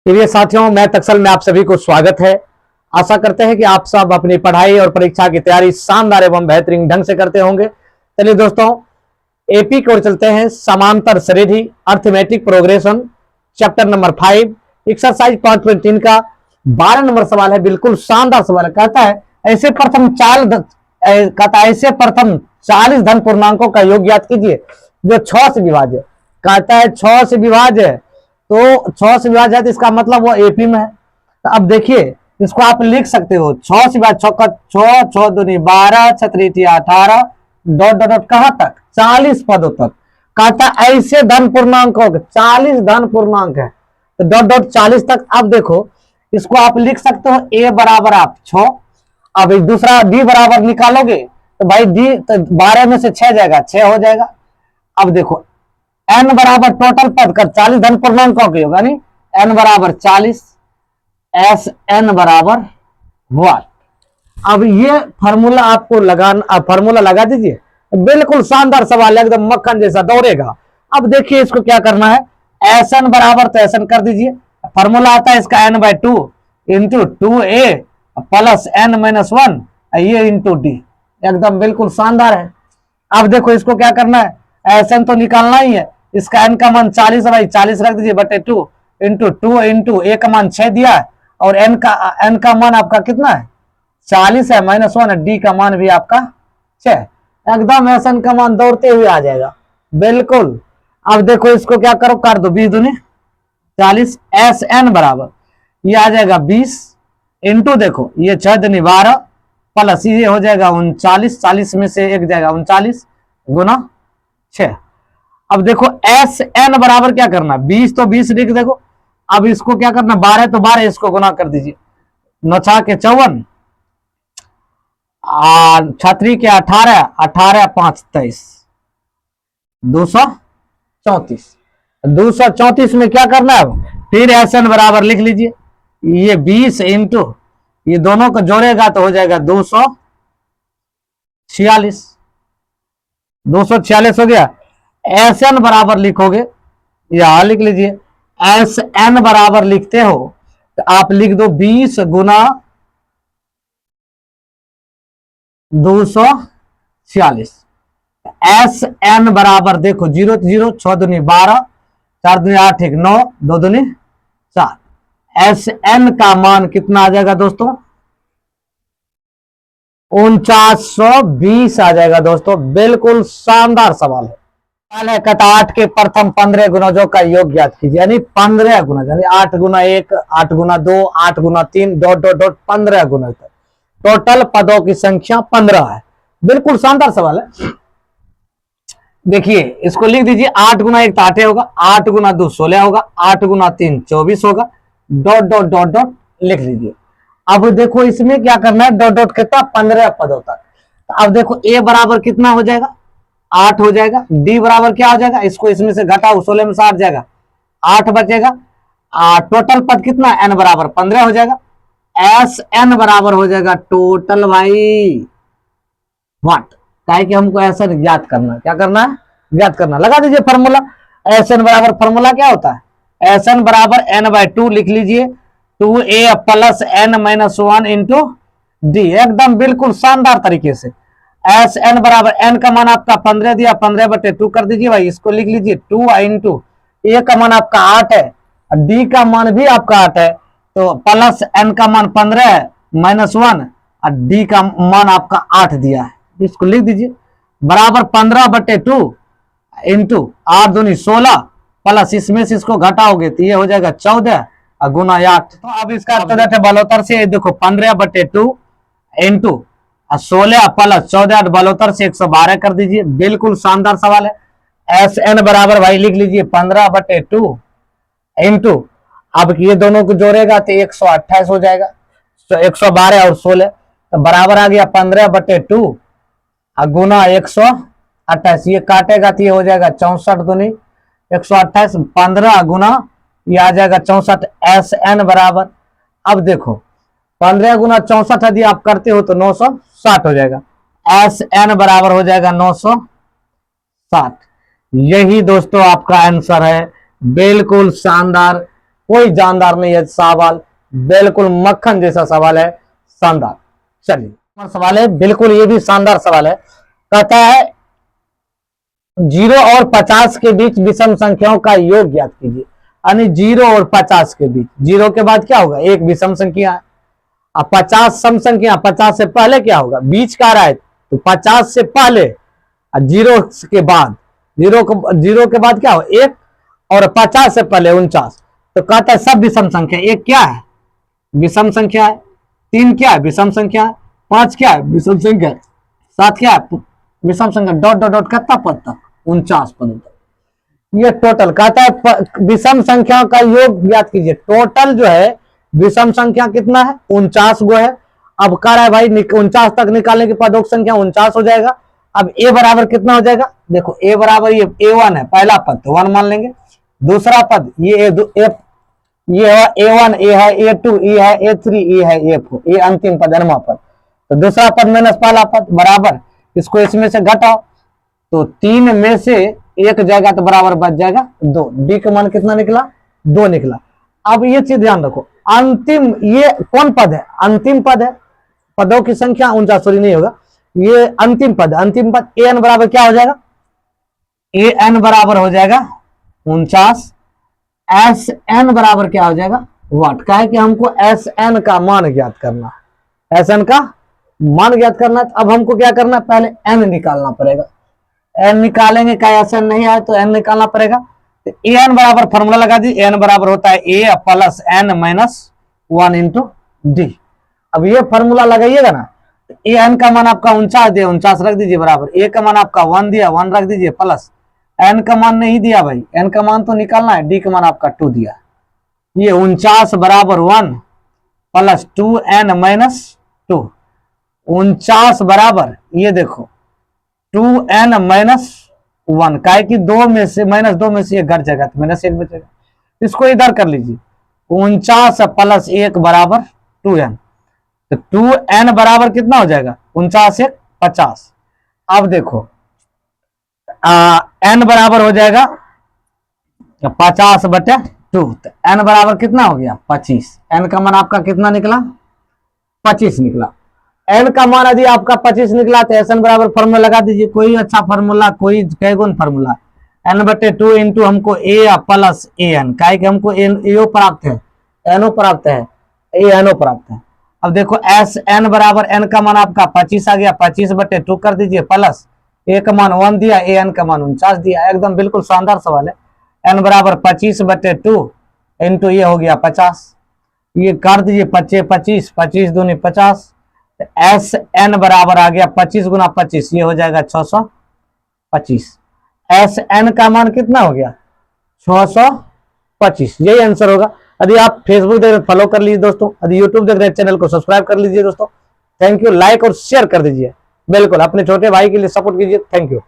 प्रिय साथियों, मैं तक्सल में आप सभी को स्वागत है। आशा करते हैं कि आप सब अपनी पढ़ाई और परीक्षा की तैयारी शानदार एवं बेहतरीन ढंग से करते होंगे। चलिए दोस्तों, एपी की ओर चलते हैं। समांतर श्रेणी arithmetic progression chapter number 5 exercise 5.3 का 12 नंबर सवाल है। बिल्कुल शानदार सवाल है। कहता है ऐसे प्रथम 40 धन पूर्णांकों का योग ज्ञात कीजिए जो 6 से विभाज्य है। कहता है 6 से विभाज्य है, तो 6 से विभाज्य है तो इसका मतलब वो एपी में है। तो अब देखिए, इसको आप लिख सकते हो 6 से विभाज्य, 6 6 दूनी 12 6 18 डॉट डॉट डॉट कहां तक 40 पदों तक। कहता ऐसे धन पूर्णांकों 40 धन पूर्णांक है तो डॉट डॉट 40 तक। अब देखो, इसको आप लिख सकते हो ए बराबर आप 6। अब दूसरा डी बराबर निकालोगे तो भाई डी तो 12 में से 6 जाएगा, 6 हो जाएगा। अब देखो एन बराबर टोटल पद का 40 धन पूर्णांकों की होगा, नहीं एन बराबर 40 एस एन बराबर 1। अब ये फार्मूला आपको फार्मूला लगा दीजिए। बिल्कुल शानदार सवाल है, एकदम मक्खन जैसा दौड़ेगा। अब देखिए इसको क्या करना है, एस एन बराबर तो एस एन कर दीजिए। फार्मूला आता है इसका n by 2 into 2a plus n minus 1 ये इंटू डी। एकदम बिल्कुल शानदार है। अब देखो इसको क्या करना है, एस एन तो निकालना ही है। इसका एन का मान 40 है भाई, 40 रख दीजिए बटे 2 इंटू ए का मान 6 दिया है और एन का मान आपका कितना है 40 है माइनस 1 है, डी का मान भी आपका 6। एकदम एस एन का मान दौड़ते हुए आ जाएगा बिल्कुल। अब देखो इसको क्या करो, कर दो 20 दूनी 40 एस एन बराबर ये आ जाएगा 20 इंटू देखो ये 6 दूनी 12 प्लस ये हो जाएगा 39, 40 में से एक जाएगा 39 गुना 6। अब देखो एस एन बराबर क्या करना, 20 तो 20 लिख देखो। अब इसको क्या करना, 12 तो 12 इसको गुना कर दीजिए, 9 के 54 छत्री के 18 18 5 23 234। 234 में क्या करना है, फिर एस एन बराबर लिख लीजिए। ये 20 इंटू ये दोनों को जोड़ेगा तो हो जाएगा 246। 246 हो गया। एस एन बराबर लिखोगे, यहां लिख लीजिए। एस एन बराबर लिखते हो तो आप लिख दो 20 गुना 246। एस एन बराबर देखो 0 0 6 दूनी 12 4 दूनी 8 1 9 2 दूनी 4। एस एन का मान कितना आ जाएगा दोस्तों, 4920 आ जाएगा दोस्तों। बिल्कुल शानदार सवाल है। कथा 8 के प्रथम 15 गुणजों का योग ज्ञात कीजिए। यानी 15 गुणज, यानी 8 गुना 1 8 गुना 2 8 गुना 3 डॉट डॉट डॉट 15 गुणज तक टोटल पदों की संख्या 15 है। बिल्कुल शानदार सवाल है। देखिए इसको लिख दीजिए, 8 गुना 1 तो 8 होगा, 8 गुना 2 16 होगा, 8 गुना 3 24 होगा, डॉट डॉट डॉट डॉट लिख लीजिए। अब देखो इसमें क्या करना है, डॉट डॉट कितना 15 पदों तक। अब देखो ए बराबर कितना हो जाएगा 8 हो जाएगा, डी बराबर क्या हो जाएगा, इसको इसमें से घटाओ 16 में से 8 जाएगा 8 बचेगा। टोटल पद कितना एन बराबर 15 हो जाएगा। एस एन बराबर हो जाएगा टोटल भाई व्हाट, काहे कि हमको ऐसा ज्ञात करना, क्या करना है ज्ञात करना। लगा दीजिए फॉर्मूला। एस एन बराबर फॉर्मूला क्या होता है, एस एन बराबर एन बाई 2 लिख लीजिए 2a plus n minus 1 into d. एकदम बिल्कुल शानदार तरीके से। एस एन बराबर एन का मान आपका 15 दिया, 15 बटे 2 कर दीजिए भाई, इसको लिख लीजिए 2 इंटू ए का मान आपका 8 है, डी का मान भी आपका 8 है, तो प्लस एन का मान 15 है माइनस 1 और डी का मान आपका 8 दिया है, इसको लिख दीजिए बराबर 15 बटे 2 इंटू 8 दूनी 16 प्लस इसमें से इसको घटाओगे तो ये हो जाएगा 14 गुना 8। तो अब इसका बलोतर से देखो 15 बटे 2 इंटू 16 प्लस 14 बलोतर से 112 कर दीजिए। बिल्कुल शानदार सवाल है। एस एन बराबर भाई लिख लीजिए 15 बटे 2 इंटू, अब ये दोनों को जोड़ेगा तो 128 हो जाएगा, तो 112 और 16 तो बराबर आ गया 15 बटे 2 गुना 128। ये काटेगा तो ये हो जाएगा 64 दूनी 128, 15 गुना ये आ जाएगा 64। एस एन बराबर, अब देखो 15 गुना 64 यदि आप करते हो तो 960 हो जाएगा। एस एन बराबर हो जाएगा 960। यही दोस्तों आपका आंसर है। बिल्कुल शानदार। कोई जानदार नहीं है सवाल, बिल्कुल मक्खन जैसा सवाल है, शानदार। चलिए सवाल है, बिल्कुल ये भी शानदार सवाल है। कहता है 0 और 50 के बीच विषम संख्याओं का योग ज्ञात कीजिए। यानी 0 और 50 के बीच, 0 के बाद क्या होगा, एक विषम संख्या है। अब 50 सम संख्या, 50 से पहले क्या होगा, बीच का रहा है तो 50 से पहले और 0 के बाद, 0 के बाद क्या हो, 1 और 50 से पहले 49। तो कहता है सब विषम संख्या, 1 क्या है, विषम संख्या है, 3 क्या है, विषम संख्या है, 5 क्या है, विषम संख्या है, 7 क्या है, विषम संख्या, डॉट डॉट डॉट कितना पद तक, 49 पद तक। ये टोटल कहता है विषम संख्याओं का योग ज्ञात कीजिए। टोटल जो है विषम संख्या कितना है, 49 गो है। अब कह रहा है भाई 49 तक निकालने के पदों की संख्या 49 हो जाएगा। अब ए बराबर कितना हो जाएगा, देखो ए बराबर ये A1 है, पहला पद तो 1 मान लेंगे, दूसरा पद ये ये है A1, ए है A2, ए है A3, ए है A4, ये अंतिम पद अनवा पद। तो दूसरा पद माइनस पहला पद बराबर, इसको इसमें से घटाओ तो 3 में से 1 जाएगा तो बराबर बच जाएगा 2। डी का मान कितना निकला, 2 निकला। अब ये चीज ध्यान रखो, अंतिम ये कौन पद है, अंतिम पद है, पदों की संख्या 49, सॉरी नहीं होगा, ये अंतिम पद, अंतिम पद an बराबर क्या हो जाएगा, an बराबर हो जाएगा 49, Sn बराबर क्या हो जाएगा वाट। का है कि हमको Sn का मान ज्ञात करना है, Sn का मान ज्ञात करना है। तो अब हमको क्या करना है, पहले n निकालना पड़ेगा, n निकालेंगे, क्या Sn नहीं आए तो n निकालना पड़ेगा। तो an बराबर फॉर्मूला लगा दी, n बराबर होता है a plus n minus 1 into D. अब ये फॉर्मूला लगाइएगा ना, ए एन का मान आपका 49 दिया, 49 रख दीजिए बराबर, ए का मान आपका 1 दिया, 1 रख दीजिए, प्लस एन का मान नहीं दिया भाई, एन का मान तो निकालना है, डी का मान आपका 2 दिया। ये 49 बराबर 1 प्लस 2n माइनस 2, 49 बराबर ये देखो 2n माइनस 1, का है कि 2 में से माइनस 2 में से ये घट जाएगा तो माइनस 1 बचेगा। इसको इधर कर लीजिए, 49 प्लस 1 बराबर 2n, तो 2n बराबर कितना हो जाएगा, 49 से 50। अब देखो n बराबर हो जाएगा 50 बटे 2, तो n बराबर कितना हो गया 25। n का मान आपका कितना निकला, 25 निकला। n का मान यदि आपका 25 निकला तो Sn बराबर फॉर्मूला लगा दीजिए, कोई अच्छा फॉर्मूला, कोई कैगुन फॉर्मूला, n बटे 2 इंटू हमको a प्लस an, का है कि हमको एओ प्राप्त है, एनो प्राप्त है, एनो प्राप्त है। अब देखो Sn बराबर n का मान आपका 25 आ गया, 25 बटे 2 कर दीजिए, प्लस a का मान 1 दिया, an का मान 49 दिया। एकदम बिल्कुल शानदार सवाल है। n बराबर 25 बटे 2 इंटू ये हो गया 50, ये कर दीजिए 25 25, 25 दूनी 50, Sn बराबर आ गया 25 गुना 25, ये हो जाएगा 625। Sn का मान कितना हो गया 625, यही आंसर होगा। यदि आप फेसबुक देख रहे फॉलो कर लीजिए दोस्तों, यदि यूट्यूब देख रहे हैं चैनल को सब्सक्राइब कर लीजिए दोस्तों। थैंक यू, लाइक और शेयर कर दीजिए, बिल्कुल अपने छोटे भाई के लिए सपोर्ट कीजिए। Thank you.